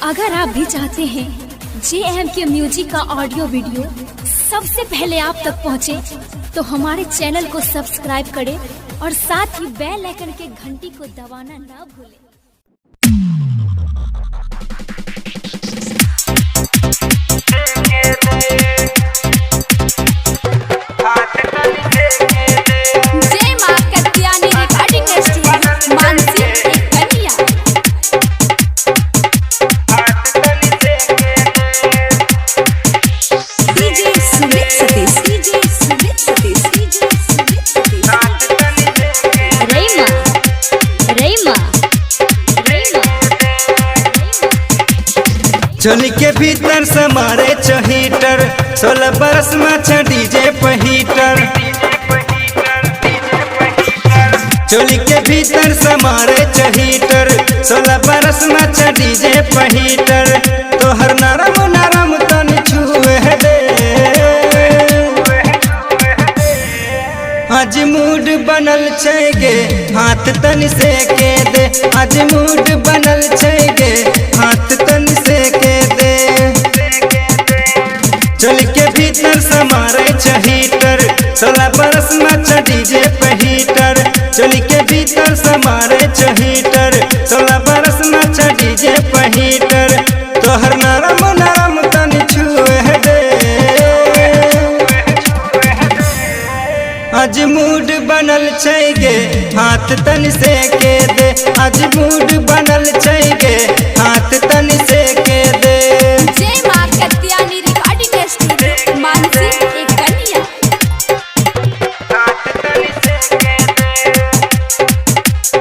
अगर आप भी चाहते हैं JM के म्यूजिक का ऑडियो वीडियो सबसे पहले आप तक पहुंचे, तो हमारे चैनल को सब्सक्राइब करें और साथ ही बेल आइकन के घंटी को दबाना ना भूलें। चोली के भीतर समारे चहीटर, 16 बरस में डीजे पहीटर। चोली के भीतर समारे चहीटर, 16 बरस में डीजे पहीटर। तो हर नरम नरम तन छुए दे, आज मूड बनल छेगे हाथ तन से के दे। आज मूड बनल छेगे हाथ तन से के दे। चल के भीतर समारे चहीटर, 16 बरस में डीजे पहीटर। चल के भीतर समारे चहीटर, 16 बरस में डीजे पहीटर। तो हर नरम नरम तन छुए दे, आज मूड बनल छेगे हाथ तन से के दे। आज मूड बनल छेगे हाथ तन से के दे। जय मां कत्यानी रिकॉर्डिंग स्टूडियो मानसी एक कन्या। हाथ तन से के दे,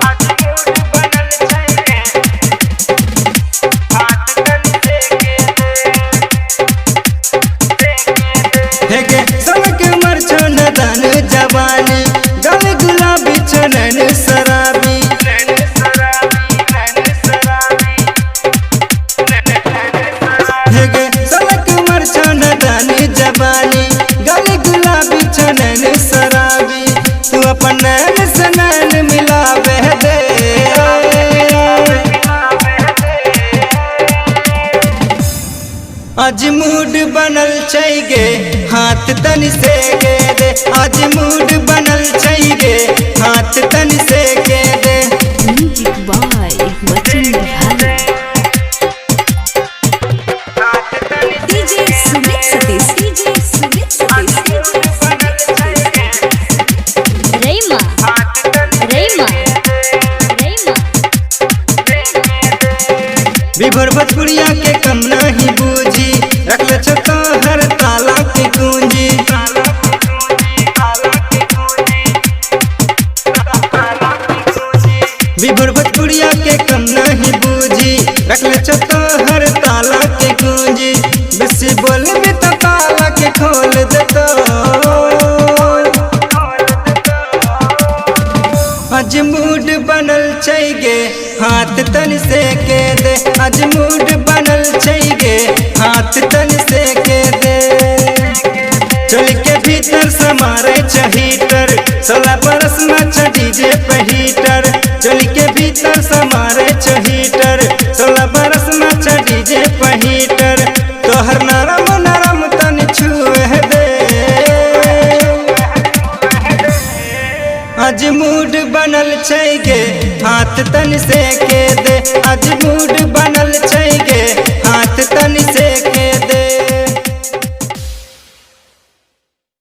आज मूड बनल छेगे हाथ तन से के दे। हेगे सबके मर छो नदान जवानी, गल गुलाबी छनन शराबी। हेगे सबके मर छो नदान जवानी, गल गुलाबी छनन शराबी। तू अपन नैन से नैन मिलावे दे, आज मूड बनल छेगे हाथ तन से के दे। आज मूड बनल छेगे हाथ तन से के दे। Music by Bachchan Bihari. DJ Sumit Satish, DJ Sumit Satish. रेमा रेमा रेमा। विभोर भोजपुरिया के कम नहीं बूझी, रखले छतो हर ताला की कुंजी। विभोर भोजपुरिया के कम नहीं बूझी, रखले छतो हर ताला की कुंजी। बेसी बोल भी तो ताला के खोल देतो, आज मूड बनल छेगे हाथ तन से के दे। आज मूड बनल छेगे हाथ तन